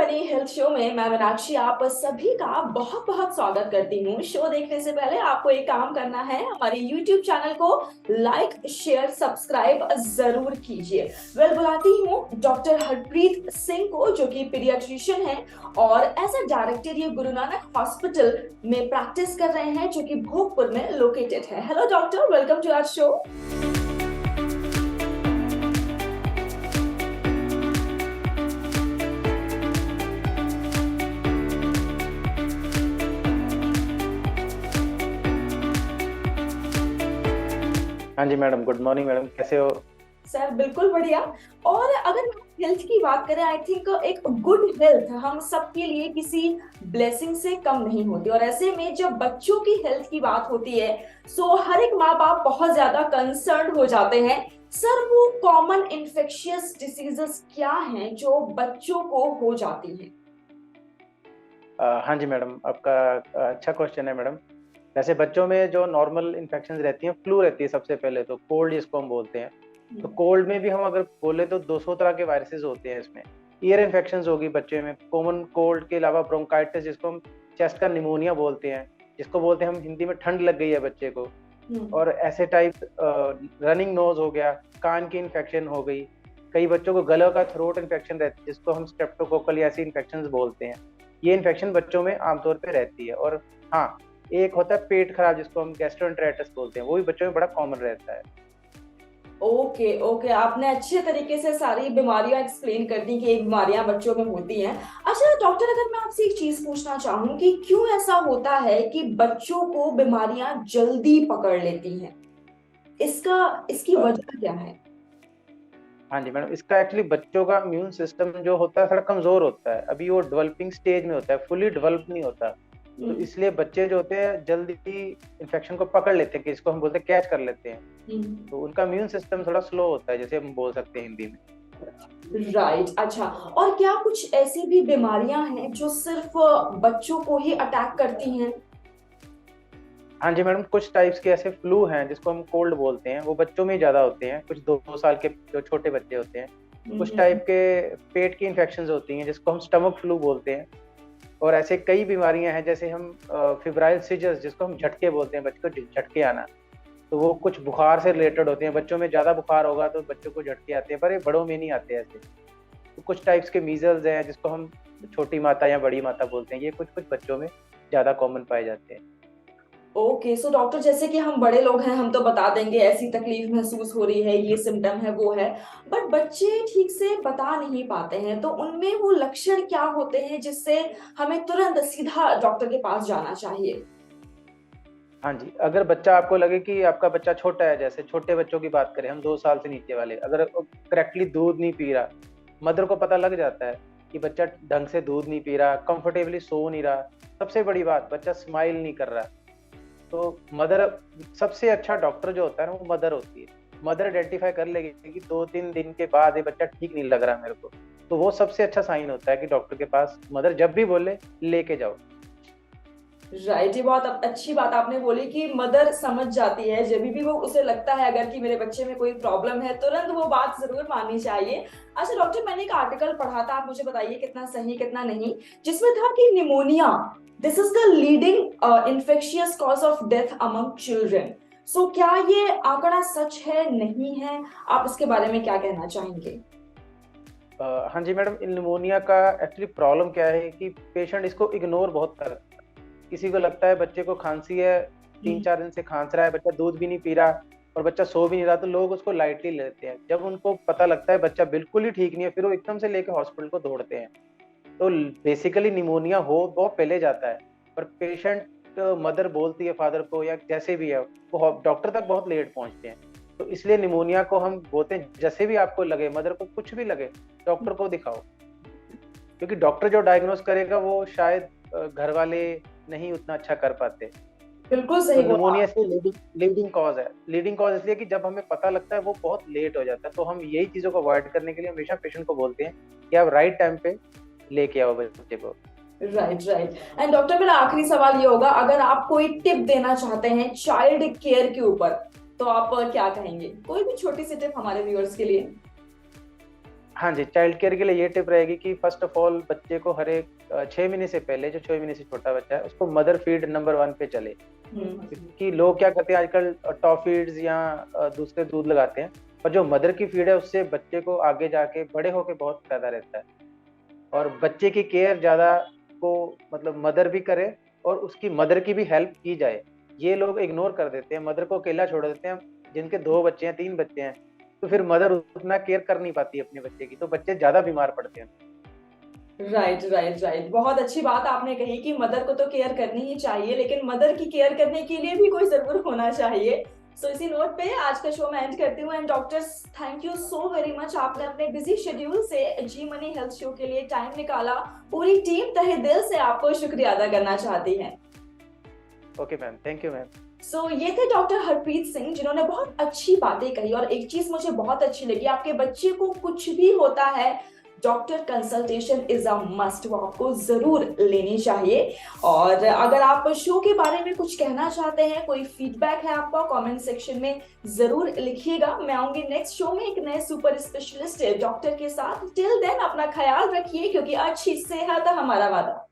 बनी health show में मैं मीनाक्षी आप सभी का बहुत बहुत स्वागत करती हूँ। शो देखने से पहले आपको एक काम करना है, हमारे YouTube चैनल को लाइक शेयर सब्सक्राइब जरूर कीजिए। बुलाती हूँ डॉक्टर हरप्रीत सिंह को, जो कि पीडियाट्रिशियन है और एज ए डायरेक्टर ये गुरु नानक हॉस्पिटल में प्रैक्टिस कर रहे हैं, जो कि भोगपुर में लोकेटेड है। Hello doctor, welcome to our show. हाँ जी मैडम, गुड मॉर्निंग मैडम, कैसे हो? सर बिल्कुल बढ़िया। और अगर हेल्थ की बात करें, आई थिंक एक गुड हेल्थ हम सबके लिए किसी ब्लेसिंग से कम नहीं होती, और ऐसे में जब बच्चों की हेल्थ की बात होती है सो हर एक माँ बाप बहुत ज्यादा कंसर्न हो जाते हैं। सर, वो कॉमन इन्फेक्शियस डिसीजेस क्या हैं जो बच्चों को हो जाती हैं? हाँ जी मैडम, आपका अच्छा क्वेश्चन है मैडम। वैसे बच्चों में जो नॉर्मल इन्फेक्शन रहती हैं, फ्लू रहती है सबसे पहले, तो कोल्ड जिसको हम बोलते हैं। तो कोल्ड में भी हम अगर बोले तो 200 तरह के वायरसेस होते हैं इसमें। ईयर इन्फेक्शन होगी बच्चे में, कॉमन कोल्ड के अलावा ब्रोंकाइटिस जिसको हम चेस्ट का निमोनिया बोलते हैं, जिसको बोलते हैं हम हिंदी में ठंड लग गई है बच्चे को। और ऐसे टाइप रनिंग नोज हो गया, कान की इन्फेक्शन हो गई। कई बच्चों को गला का थ्रोट इन्फेक्शन रहती है, जिसको हम स्ट्रेप्टोकोकल ऐसी इन्फेक्शन बोलते हैं। ये इन्फेक्शन बच्चों में आमतौर पे रहती है। और हाँ, एक होता है पेट खराब जिसको हम गैस्ट्रोएंटेराइटिस बोलते हैं, वो भी बच्चों में बड़ा कॉमन रहता है। ओके ओके, आपने अच्छे तरीके से सारी बीमारियां एक्सप्लेन कर दी कि ये बीमारियां बच्चों में होती हैं। अच्छा डॉक्टर, अगर मैं आपसे एक चीज पूछना चाहूँ कि क्यों ऐसा होता है कि बच्चों को बीमारियां जल्दी पकड़ लेती हैं, इसकी वजह क्या है? हाँ जी मैडम, इसका एक्चुअली बच्चों का इम्यून सिस्टम जो होता है थोड़ा कमजोर होता है, अभी वो डेवलपिंग स्टेज में होता है, फुली डेवलप नहीं होता। तो इसलिए बच्चे जो होते हैं जल्दी ही इन्फेक्शन को पकड़ लेते हैं, कि इसको हम बोलते हैं कैच कर लेते हैं। तो उनका इम्यून सिस्टम थोड़ा स्लो होता है, जैसे हम बोल सकते हैं हिंदी में। राइट, अच्छा। और क्या कुछ ऐसी भी बीमारियां हैं जो सिर्फ बच्चों को ही अटैक करती हैं? हाँ जी मैडम, कुछ टाइप्स के ऐसे फ्लू हैं जिसको हम कोल्ड बोलते हैं, वो बच्चों में ज्यादा होते हैं। कुछ 2 साल के जो छोटे बच्चे होते हैं। कुछ टाइप के पेट की इन्फेक्शंस होती हैं जिसको हम स्टमक फ्लू बोलते हैं। और ऐसे कई बीमारियां हैं, जैसे हम फिब्राइल सीजर्स जिसको हम झटके बोलते हैं, बच्चे को झटके आना। तो वो कुछ बुखार से रिलेटेड होते हैं, बच्चों में ज्यादा बुखार होगा तो बच्चों को झटके आते हैं, पर ये बड़ों में नहीं आते ऐसे। तो कुछ टाइप्स के मीजल्स हैं जिसको हम छोटी माता या बड़ी माता बोलते हैं, ये कुछ कुछ बच्चों में ज्यादा कॉमन पाए जाते हैं। ओके, सो डॉक्टर, जैसे कि हम बड़े लोग हैं, हम तो बता देंगे ऐसी तकलीफ महसूस हो रही है, ये सिम्टम है, वो है। बट बच्चे ठीक से बता नहीं पाते हैं, तो उनमें वो लक्षण क्या होते हैं जिससे हमें तुरंत सीधा डॉक्टर के पास जाना चाहिए? हाँ जी, अगर बच्चा आपको लगे कि आपका बच्चा छोटा है, जैसे छोटे बच्चों की बात करें हम 2 साल से नीचे वाले, अगर करेक्टली दूध नहीं पी रहा, मदर को पता लग जाता है कि बच्चा ढंग से दूध नहीं पी रहा, कंफर्टेबली सो नहीं रहा। सबसे बड़ी बात, बच्चा स्माइल नहीं कर रहा। तो मदर, सबसे अच्छा डॉक्टर जो होता है ना, वो मदर होती है। मदर आइडेंटिफाई कर लेगी कि 2-3 दिन के बाद ये बच्चा ठीक नहीं लग रहा मेरे को, तो वो सबसे अच्छा साइन होता है कि डॉक्टर के पास मदर जब भी बोले लेके जाओ। राइट, ये बहुत अच्छी बात आपने बोली कि मदर समझ जाती है, जब भी वो उसे लगता है अगर कि मेरे बच्चे में कोई प्रॉब्लम है, तुरंत वो बात जरूर माननी चाहिए। अच्छा डॉक्टर, मैंने एक आर्टिकल पढ़ा था, आप मुझे बताइए कितना सही कितना नहीं, जिसमें था कि pneumonia this is the leading infectious cause of death among children. So क्या ये आंकड़ा सच है, नहीं है? आप इसके बारे में क्या कहना चाहेंगे? हाँ जी मैडम, निमोनिया का एक्चुअली प्रॉब्लम क्या है कि पेशेंट इसको इग्नोर बहुत करता है। किसी को लगता है बच्चे को खांसी है, 3-4 दिन से खांस रहा है, बच्चा दूध भी नहीं पी रहा और बच्चा सो भी नहीं रहा, तो लोग उसको लाइटली लेते हैं। जब उनको पता लगता है बच्चा बिल्कुल ही ठीक नहीं है, फिर वो एकदम से लेकर हॉस्पिटल को दौड़ते हैं। तो बेसिकली निमोनिया हो बहुत पहले जाता है, पर पेशेंट मदर बोलती है फादर को या जैसे भी है, वो डॉक्टर तक बहुत लेट पहुंचते हैं। तो इसलिए निमोनिया को हम बोलते हैं, जैसे भी आपको लगे, मदर को कुछ भी लगे, डॉक्टर को दिखाओ। क्योंकि डॉक्टर जो डायग्नोस करेगा वो शायद घर वाले नहीं उतना अच्छा कर पाते। बिल्कुल तो सही बोला। निमोनिया से लीडिंग कॉज है। लीडिंग कॉज इसलिए कि जब हमें पता लगता है वो बहुत लेट हो जाता है। तो हम यही चीजों को अवॉइड करने के लिए हमेशा पेशेंट को बोलते हैं कि आप राइट टाइम पे लेके आओ बच्चे को। Right right. एंड डॉक्टर, मेरा आखिरी सवाल ये होगा, अगर आप कोई टिप देना चाहते हैं चाइल्ड केयर के ऊपर, तो आप क्या कहेंगे? कोई भी छोटी सी टिप हमारे व्यूअर्स के लिए। हाँ जी, चाइल्ड केयर के लिए ये टिप रहेगी कि फर्स्ट ऑफ ऑल बच्चे को हर एक 6 महीने से पहले, जो 6 महीने से छोटा बच्चा है, उसको मदर फीड नंबर 1 पे चले। क्योंकि लोग क्या करते हैं आजकल, टॉफीड्स या दूसरे दूध लगाते हैं, पर जो मदर की फीड है उससे बच्चे को आगे जाके बड़े होके बहुत फायदा रहता है। और बच्चे की केयर ज्यादा को मतलब मदर भी करे और उसकी मदर की भी हेल्प की जाए। ये लोग इग्नोर कर देते हैं, मदर को अकेला छोड़ देते हैं। जिनके 2 बच्चे हैं, 3 बच्चे हैं, तो फिर मदर उतना केयर कर नहीं पाती अपने बच्चे की, तो बच्चे ज्यादा बीमार पड़ते हैं। Right, right, right. बहुत अच्छी बात आपने कही कि मदर को तो केयर करनी ही चाहिए, लेकिन मदर की केयर करने के लिए भी कोई ज़रूर होना चाहिए। सो इसी नोट पे आज का शो मैं एंड करती हूँ। And doctors, thank you so very much, आपने अपने बिजी शेड्यूल से जी मनी हेल्थ शो के लिए टाइम निकाला। पूरी टीम तहे दिल से आपको शुक्रिया अदा करना चाहती है। Okay ma'am, thank you ma'am. ये थे डॉक्टर हरप्रीत सिंह, जिन्होंने बहुत अच्छी बातें कही। और एक चीज मुझे बहुत अच्छी लगी, आपके बच्चे को कुछ भी होता है, doctor consultation is a must, वो आपको जरूर लेनी चाहिए। और अगर आप शो के बारे में कुछ कहना चाहते हैं, कोई फीडबैक है आपका, कमेंट सेक्शन में जरूर लिखिएगा। मैं आऊंगी नेक्स्ट शो में एक नए सुपर स्पेशलिस्ट डॉक्टर के साथ। टिल देन अपना ख्याल रखिए, क्योंकि अच्छी सेहत हमारा वादा।